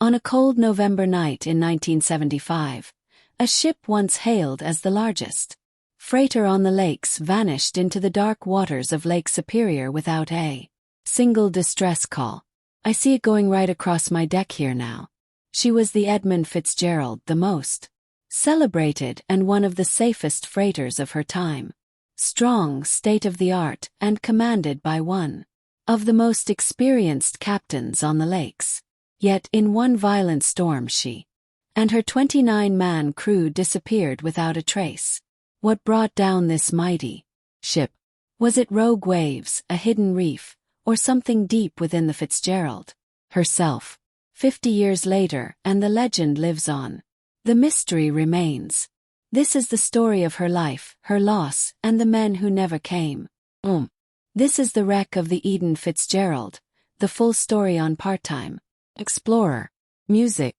On a cold November night in 1975, a ship once hailed as the largest freighter on the lakes vanished into the dark waters of Lake Superior without a single distress call. I see it going right across my deck here now. She was the Edmund Fitzgerald, the most celebrated and one of the safest freighters of her time. Strong, state-of-the-art, and commanded by one of the most experienced captains on the lakes. Yet in one violent storm she and her 29-man crew disappeared without a trace. What brought down this mighty ship? Was it rogue waves, a hidden reef, or something deep within the Fitzgerald herself? 50 years later, and the legend lives on. The mystery remains. This is the story of her life, her loss, and the men who never came. This is the wreck of the Edmund Fitzgerald, the full story on Part-Time Explorer. Music.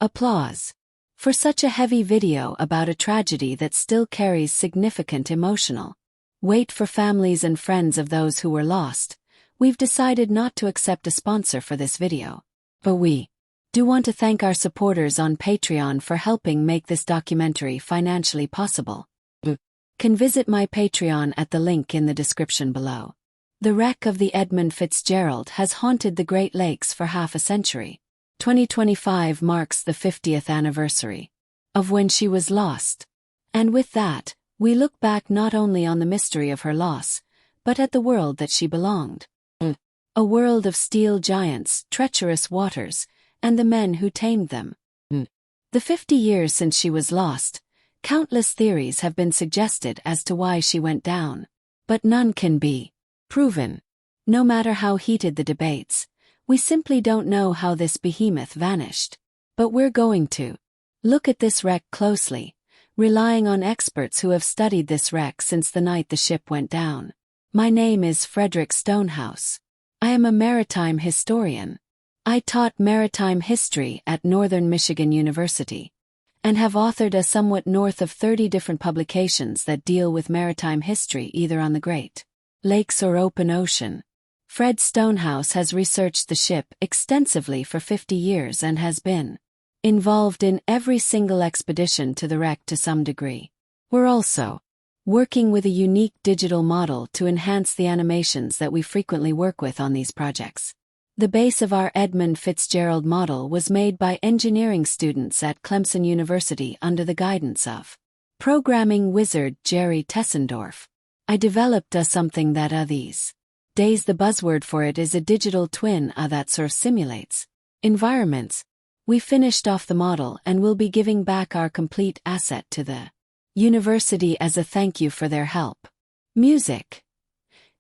Applause. For such a heavy video about a tragedy that still carries significant emotional weight for families and friends of those who were lost, we've decided not to accept a sponsor for this video. But we do want to thank our supporters on Patreon for helping make this documentary financially possible. Can visit my Patreon at the link in the description below. The wreck of the Edmund Fitzgerald has haunted the Great Lakes for half a century. 2025 marks the 50th anniversary of when she was lost. And with that, we look back not only on the mystery of her loss, but at the world that she belonged. A world of steel giants, treacherous waters, and the men who tamed them. The 50 years since she was lost, countless theories have been suggested as to why she went down. But none can be proven. No matter how heated the debates, we simply don't know how this behemoth vanished. But we're going to look at this wreck closely, relying on experts who have studied this wreck since the night the ship went down. My name is Frederick Stonehouse. I am a maritime historian. I taught maritime history at Northern Michigan University, and have authored a somewhat north of 30 different publications that deal with maritime history either on the Great Lakes or open ocean. Fred Stonehouse has researched the ship extensively for 50 years and has been involved in every single expedition to the wreck to some degree. We're also working with a unique digital model to enhance the animations that we frequently work with on these projects. The base of our Edmund Fitzgerald model was made by engineering students at Clemson University under the guidance of programming wizard Jerry Tessendorf. I developed something that these days the buzzword for it is a digital twin that sort of simulates environments. We finished off the model and will be giving back our complete asset to the university as a thank you for their help. Music.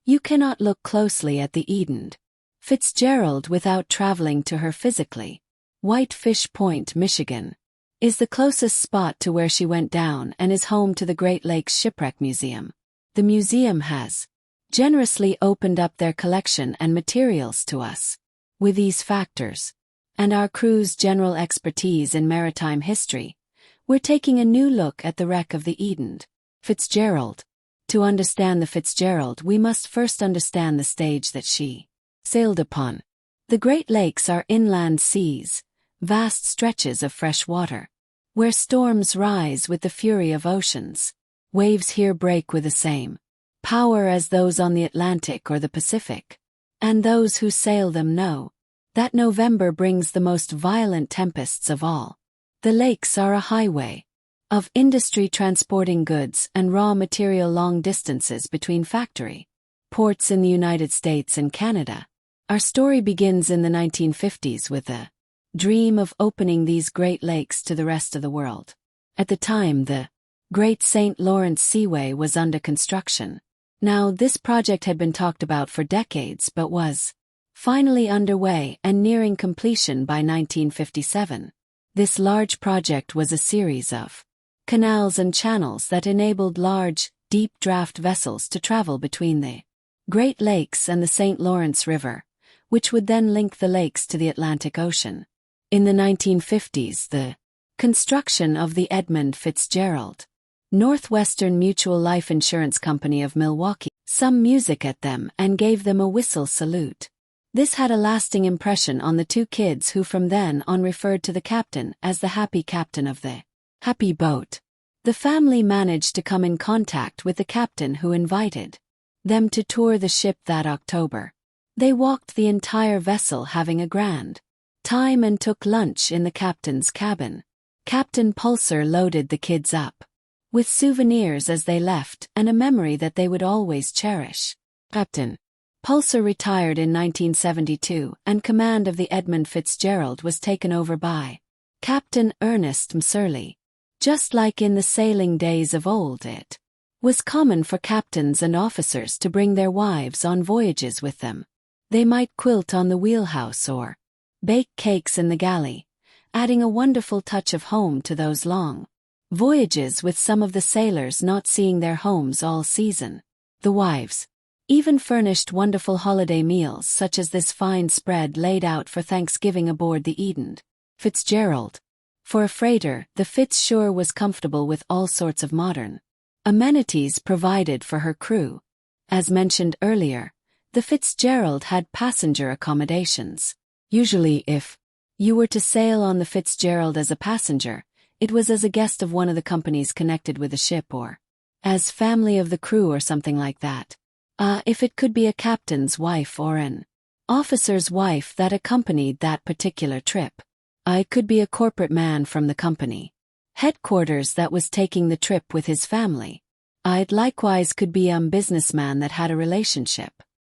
You cannot look closely at the Edmund Fitzgerald without traveling to her physically. Whitefish Point, Michigan, is the closest spot to where she went down and is home to the Great Lakes Shipwreck Museum. The museum has generously opened up their collection and materials to us. With these factors, and our crew's general expertise in maritime history, we're taking a new look at the wreck of the Edmund Fitzgerald. To understand the Fitzgerald, we must first understand the stage that she sailed upon. The Great Lakes are inland seas, vast stretches of fresh water, where storms rise with the fury of oceans. Waves here break with the same power as those on the Atlantic or the Pacific, and those who sail them know that November brings the most violent tempests of all. The lakes are a highway of industry transporting goods and raw material long distances between factory ports in the United States and Canada. Our story begins in the 1950s with the dream of opening these Great Lakes to the rest of the world. At the time, the Great St. Lawrence Seaway was under construction. Now, this project had been talked about for decades but was finally underway and nearing completion by 1957. This large project was a series of canals and channels that enabled large, deep-draft vessels to travel between the Great Lakes and the St. Lawrence River, which would then link the lakes to the Atlantic Ocean. In the 1950s, the construction of the Edmund Fitzgerald Northwestern Mutual Life Insurance Company of Milwaukee some music at them and gave them a whistle salute. This had a lasting impression on the two kids, who from then on referred to the captain as the happy captain of the happy boat. The family managed to come in contact with the captain, who invited them to tour the ship that October. They walked the entire vessel, having a grand time, and took lunch in the captain's cabin. Captain Pulsar loaded the kids up with souvenirs as they left, and a memory that they would always cherish. Captain Pulsar retired in 1972, and command of the Edmund Fitzgerald was taken over by Captain Ernest Msurley. Just like in the sailing days of old, it was common for captains and officers to bring their wives on voyages with them. They might quilt on the wheelhouse or bake cakes in the galley, adding a wonderful touch of home to those long voyages, with some of the sailors not seeing their homes all season. The wives even furnished wonderful holiday meals, such as this fine spread laid out for Thanksgiving aboard the Edmund Fitzgerald. For a freighter, the Fitz sure was comfortable, with all sorts of modern amenities provided for her crew. As mentioned earlier, the Fitzgerald had passenger accommodations. Usually, if you were to sail on the Fitzgerald as a passenger, it was as a guest of one of the companies connected with the ship, or as family of the crew or something like that. If it could be a captain's wife or an officer's wife that accompanied that particular trip. It could be a corporate man from the company headquarters that was taking the trip with his family. It likewise could be a businessman that had a relationship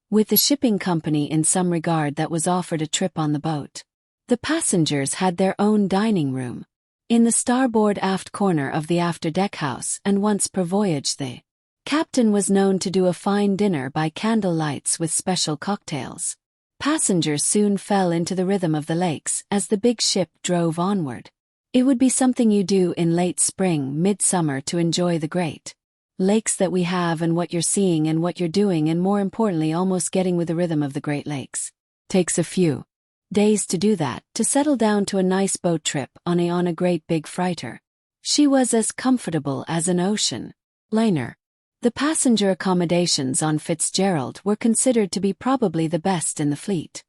with the shipping company in some regard that was offered a trip on the boat. The passengers had their own dining room in the starboard aft corner of the after-deck house, and once per voyage the captain was known to do a fine dinner by candle lights with special cocktails. Passengers soon fell into the rhythm of the lakes as the big ship drove onward. It would be something you do in late spring, midsummer, to enjoy the great lakes that we have, and what you're seeing and what you're doing, and more importantly, almost getting with the rhythm of the Great Lakes. Takes a few days to do that, to settle down to a nice boat trip on a great big freighter. She was as comfortable as an ocean liner. The passenger accommodations on Fitzgerald were considered to be probably the best in the fleet.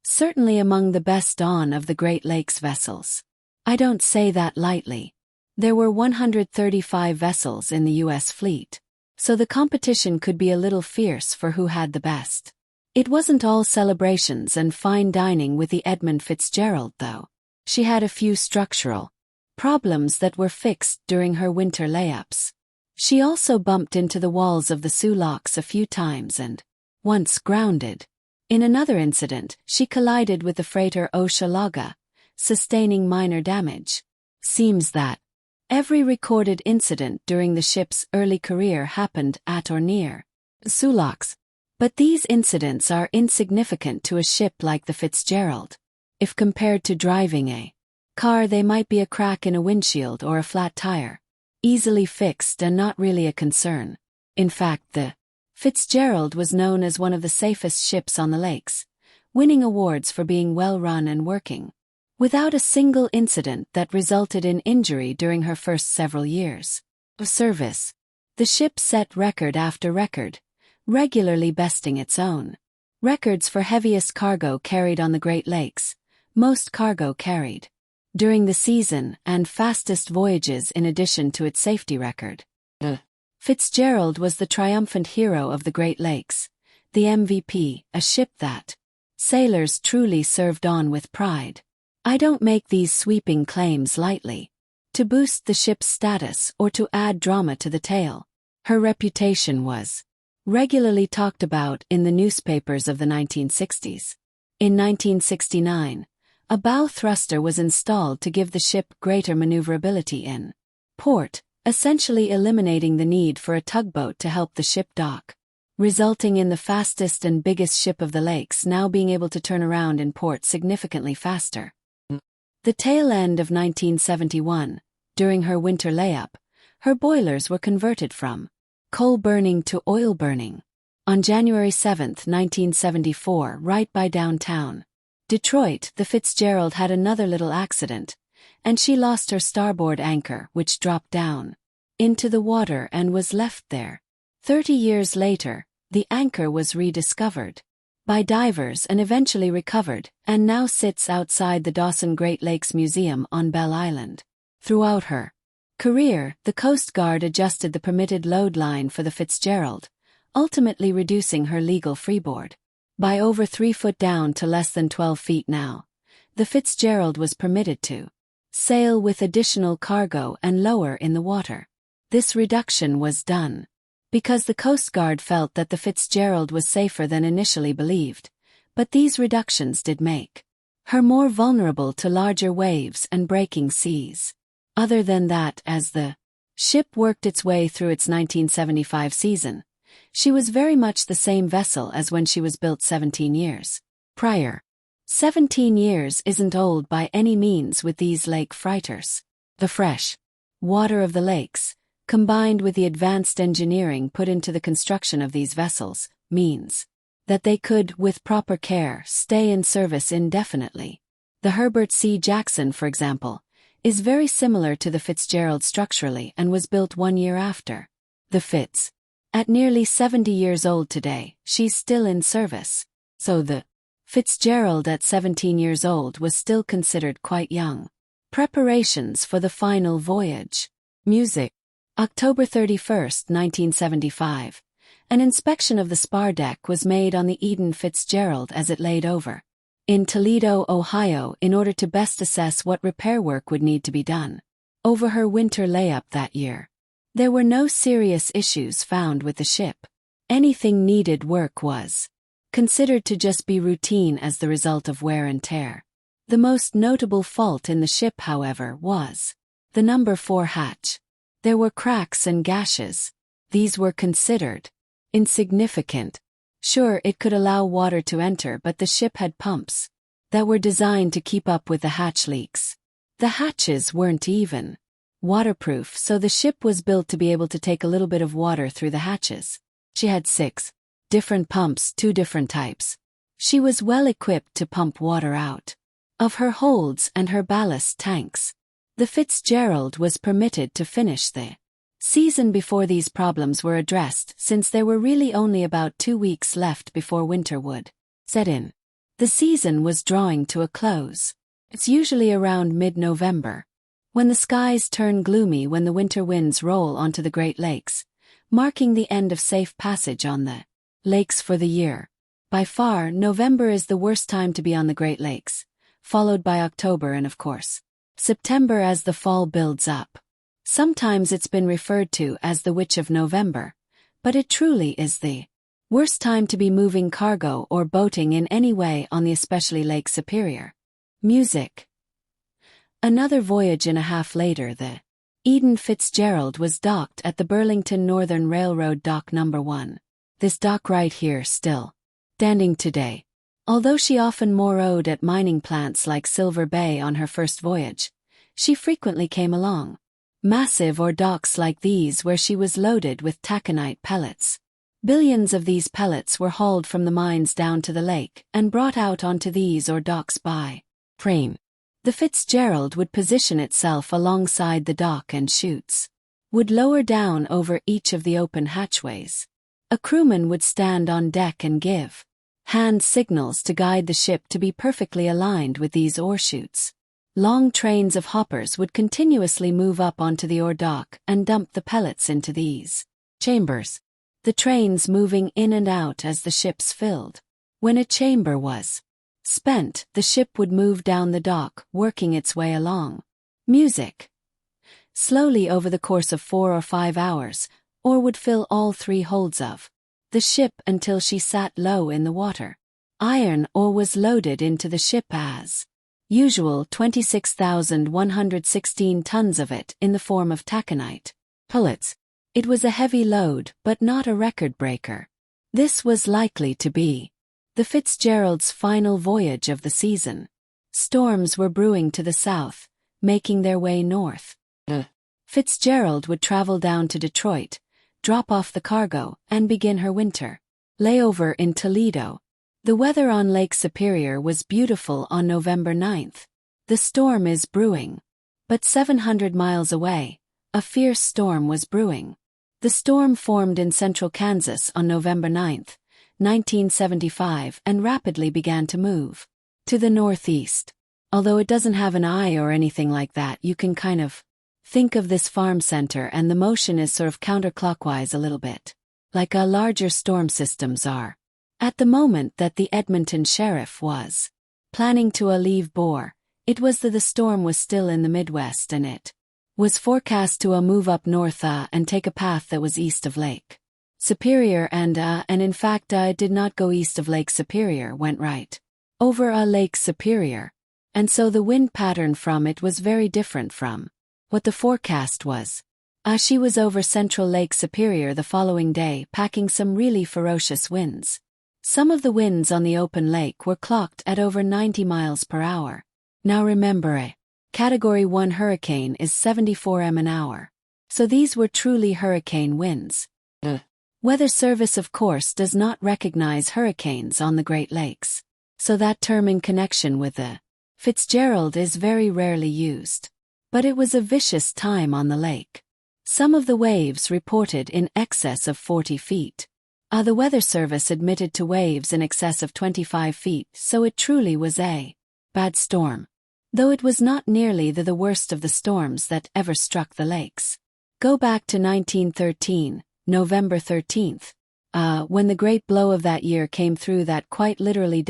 Certainly among the best of the Great Lakes vessels. I don't say that lightly. There were 135 vessels in the U.S. fleet, so the competition could be a little fierce for who had the best. It wasn't all celebrations and fine dining with the Edmund Fitzgerald, though. She had a few structural problems that were fixed during her winter layups. She also bumped into the walls of the Soo locks a few times and once grounded. In another incident, she collided with the freighter Ocealaga, sustaining minor damage. Seems that every recorded incident during the ship's early career happened at or near Soo locks. But these incidents are insignificant to a ship like the Fitzgerald. If compared to driving a car, they might be a crack in a windshield or a flat tire. Easily fixed and not really a concern. In fact, the Fitzgerald was known as one of the safest ships on the lakes, winning awards for being well run and working without a single incident that resulted in injury during her first several years of service. The ship set record after record, regularly besting its own records for heaviest cargo carried on the Great Lakes, most cargo carried during the season, and fastest voyages, in addition to its safety record. Fitzgerald was the triumphant hero of the Great Lakes, the MVP, a ship that sailors truly served on with pride. I don't make these sweeping claims lightly, to boost the ship's status or to add drama to the tale. Her reputation was regularly talked about in the newspapers of the 1960s. In 1969, a bow thruster was installed to give the ship greater maneuverability in port, essentially eliminating the need for a tugboat to help the ship dock, resulting in the fastest and biggest ship of the lakes now being able to turn around in port significantly faster. The tail end of 1971, during her winter layup, her boilers were converted from coal burning to oil burning. On January 7, 1974, right by downtown Detroit, the Fitzgerald had another little accident, and she lost her starboard anchor, which dropped down into the water and was left there. 30 years later, the anchor was rediscovered. by divers and eventually recovered, and now sits outside the Dawson Great Lakes Museum on Bell Island. Throughout her career, the Coast Guard adjusted the permitted load line for the Fitzgerald, ultimately reducing her legal freeboard by over 3 foot down to less than 12 feet now. The Fitzgerald was permitted to sail with additional cargo and lower in the water. This reduction was done because the Coast Guard felt that the Fitzgerald was safer than initially believed, but these reductions did make her more vulnerable to larger waves and breaking seas. Other than that, as the ship worked its way through its 1975 season, she was very much the same vessel as when she was built 17 years prior. 17 years isn't old by any means with these lake freighters. The fresh water of the lakes, combined with the advanced engineering put into the construction of these vessels, means that they could, with proper care, stay in service indefinitely. The Herbert C. Jackson, for example, is very similar to the Fitzgerald structurally and was built 1 year after the Fitz. At nearly 70 years old today, she's still in service. So the Fitzgerald at 17 years old was still considered quite young. Preparations for the final voyage. Music. October 31, 1975. An inspection of the spar deck was made on the Eden Fitzgerald as it laid over in Toledo, Ohio, in order to best assess what repair work would need to be done over her winter layup that year. There were no serious issues found with the ship. Anything needed work was considered to just be routine as the result of wear and tear. The most notable fault in the ship, however, was the number 4 hatch. There were cracks and gashes. These were considered insignificant. Sure, it could allow water to enter, but the ship had pumps that were designed to keep up with the hatch leaks. The hatches weren't even waterproof, so the ship was built to be able to take a little bit of water through the hatches. She had 6 different pumps, 2 different types. She was well equipped to pump water out of her holds and her ballast tanks. The Fitzgerald was permitted to finish the season before these problems were addressed, since there were really only about 2 weeks left before winter would set in. The season was drawing to a close. It's usually around mid-November, when the skies turn gloomy when the winter winds roll onto the Great Lakes, marking the end of safe passage on the lakes for the year. By far, November is the worst time to be on the Great Lakes, followed by October and, of course, September as the fall builds up. Sometimes it's been referred to as the Witch of November, but it truly is the worst time to be moving cargo or boating in any way on the especially Lake Superior. Music. Another voyage and a half later, the Eden Fitzgerald was docked at the Burlington Northern Railroad Dock No. 1. This dock right here still standing today. Although she often morrowed at mining plants like Silver Bay on her first voyage, she frequently came along massive ore docks like these where she was loaded with taconite pellets. Billions of these pellets were hauled from the mines down to the lake and brought out onto these ore docks by train. The Fitzgerald would position itself alongside the dock and chutes would lower down over each of the open hatchways. A crewman would stand on deck and give hand signals to guide the ship to be perfectly aligned with these ore chutes. Long trains of hoppers would continuously move up onto the ore dock and dump the pellets into these chambers, the trains moving in and out as the ships filled. When a chamber was spent, the ship would move down the dock, working its way along. Music. Slowly over the course of 4 or 5 hours, ore would fill all 3 holds of the ship until she sat low in the water. Iron ore was loaded into the ship as usual, 26,116 tons of it in the form of taconite pellets. It was a heavy load, but not a record breaker. This was likely to be the Fitzgerald's final voyage of the season. Storms were brewing to the south, making their way north. The Fitzgerald would travel down to Detroit, drop off the cargo, and begin her winter layover in Toledo. The weather on Lake Superior was beautiful on November 9th. The storm is brewing. But 700 miles away, a fierce storm was brewing. The storm formed in central Kansas on November 9th, 1975, and rapidly began to move to the northeast. Although it doesn't have an eye or anything like that, you can kind of think of this farm center, and the motion is sort of counterclockwise a little bit, like our larger storm systems are. At the moment that the Edmonton sheriff was planning to leave Bore, it was that the storm was still in the Midwest, and it was forecast to move up north and take a path that was east of Lake Superior, and in fact it did not go east of Lake Superior, went right over Lake Superior, and so the wind pattern from it was very different from what the forecast was. She was over central Lake Superior the following day, packing some really ferocious winds. Some of the winds on the open lake were clocked at over 90 miles per hour. Now remember, a Category 1 hurricane is 74 m an hour. So these were truly hurricane winds. The Weather Service, of course, does not recognize hurricanes on the Great Lakes, so that term in connection with the Fitzgerald is very rarely used. But it was a vicious time on the lake. Some of the waves reported in excess of 40 feet. The Weather Service admitted to waves in excess of 25 feet, so it truly was a bad storm. Though it was not nearly the worst of the storms that ever struck the lakes. Go back to 1913, November 13th, when the great blow of that year came through that quite literally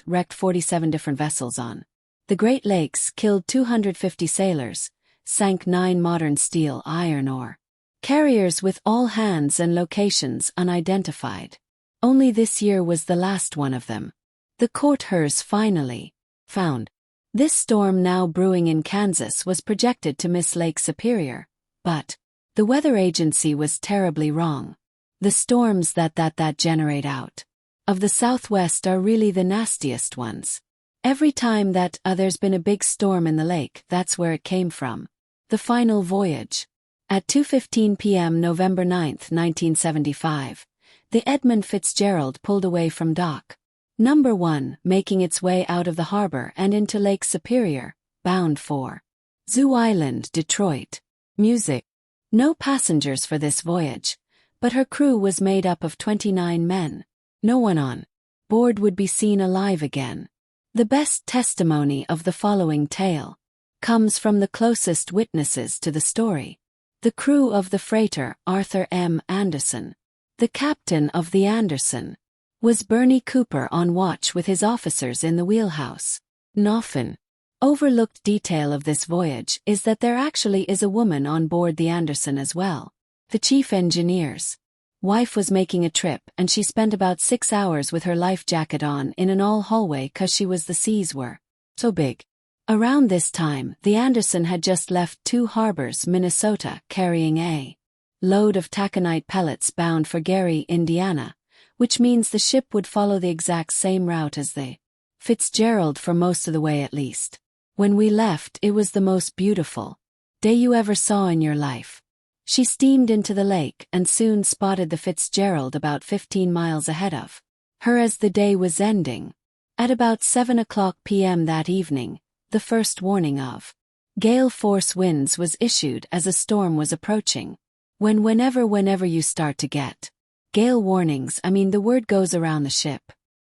wrecked 47 different vessels on the Great Lakes, killed 250 sailors, sank 9 modern steel iron ore carriers with all hands and locations unidentified. Only this year was the last one of them. The Courthers finally found. This storm, now brewing in Kansas, was projected to miss Lake Superior, but the weather agency was terribly wrong. The storms that generate out of the southwest are really the nastiest ones. Every time that there's been a big storm in the lake, that's where it came from. The final voyage. At 2:15 p.m. November 9, 1975, the Edmund Fitzgerald pulled away from dock Number 1, making its way out of the harbor and into Lake Superior, bound for Zoo Island, Detroit. Music. No passengers for this voyage, but her crew was made up of 29 men. No one on board would be seen alive again. The best testimony of the following tale comes from the closest witnesses to the story. The crew of the freighter Arthur M. Anderson. The captain of the Anderson was Bernie Cooper, on watch with his officers in the wheelhouse. An often overlooked detail of this voyage is that there actually is a woman on board the Anderson as well. The chief engineer's wife was making a trip, and she spent about 6 hours with her life jacket on in an all-hallway 'cause the seas were so big. Around this time, the Anderson had just left Two Harbors, Minnesota, carrying a load of taconite pellets bound for Gary, Indiana, which means the ship would follow the exact same route as the Fitzgerald for most of the way at least. When we left, it was the most beautiful day you ever saw in your life. She steamed into the lake and soon spotted the Fitzgerald about 15 miles ahead of her as the day was ending. At about 7 p.m. that evening, the first warning of gale force winds was issued as a storm was approaching. Whenever you start to get gale warnings, the word goes around the ship.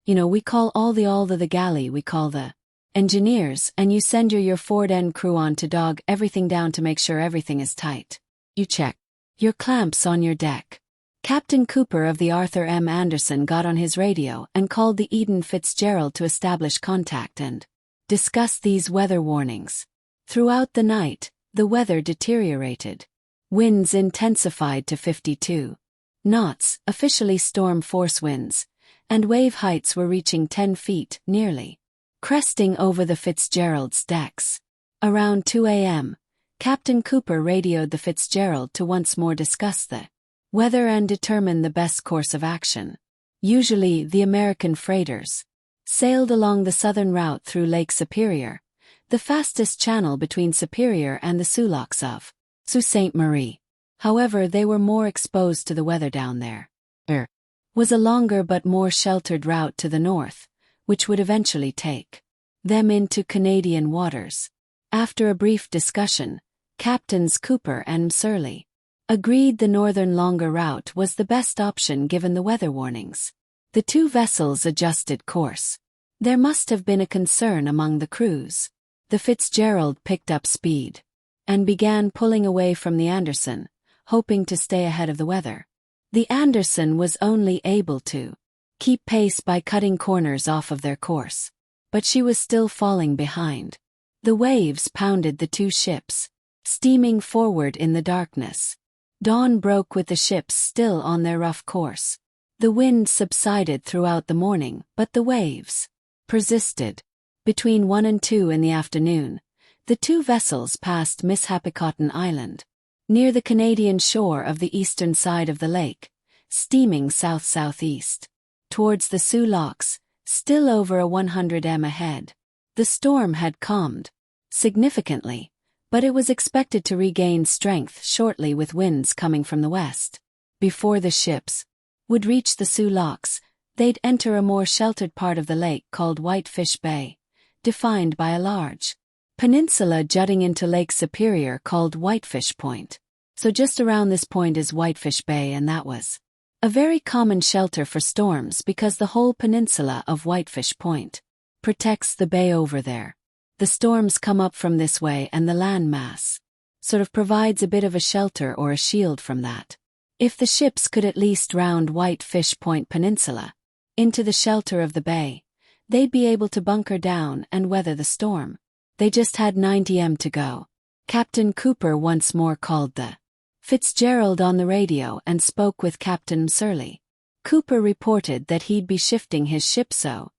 We call all the galley, we call the engineers, and you send your forward end crew on to dog everything down to make sure everything is tight. You check your clamps on your deck. Captain Cooper of the Arthur M. Anderson got on his radio and called the Eden Fitzgerald to establish contact and discuss these weather warnings. Throughout the night, the weather deteriorated. Winds intensified to 52 knots, officially storm force winds, and wave heights were reaching 10 feet, nearly cresting over the Fitzgerald's decks. Around 2 a.m., Captain Cooper radioed the Fitzgerald to once more discuss the weather and determine the best course of action. Usually, the American freighters sailed along the southern route through Lake Superior, the fastest channel between Superior and the Soo Locks of Sault Ste. Marie. However, they were more exposed to the weather down there. There was a longer but more sheltered route to the north, which would eventually take them into Canadian waters. After a brief discussion, Captains Cooper and Surley agreed the northern longer route was the best option given the weather warnings. The two vessels adjusted course. There must have been a concern among the crews. The Fitzgerald picked up speed and began pulling away from the Anderson, hoping to stay ahead of the weather. The Anderson was only able to keep pace by cutting corners off of their course, but she was still falling behind. The waves pounded the two ships, steaming forward in the darkness. Dawn broke with the ships still on their rough course. The wind subsided throughout the morning, but the waves persisted. Between 1 and 2 in the afternoon, the two vessels passed Misshapicotten Island, near the Canadian shore of the eastern side of the lake, steaming south-southeast, towards the Sioux Locks, still over a 100 m ahead. The storm had calmed significantly, but it was expected to regain strength shortly with winds coming from the west. Before the ships would reach the Sioux Locks, they'd enter a more sheltered part of the lake called Whitefish Bay, defined by a large peninsula jutting into Lake Superior called Whitefish Point. So just around this point is Whitefish Bay, and that was a very common shelter for storms because the whole peninsula of Whitefish Point protects the bay over there. The storms come up from this way, and the land mass sort of provides a bit of a shelter or a shield from that. If the ships could at least round Whitefish Point Peninsula into the shelter of the bay, they'd be able to bunker down and weather the storm. They just had 90 m to go. Captain Cooper once more called the Fitzgerald on the radio and spoke with Captain Surley. Cooper reported that he'd be shifting his ship so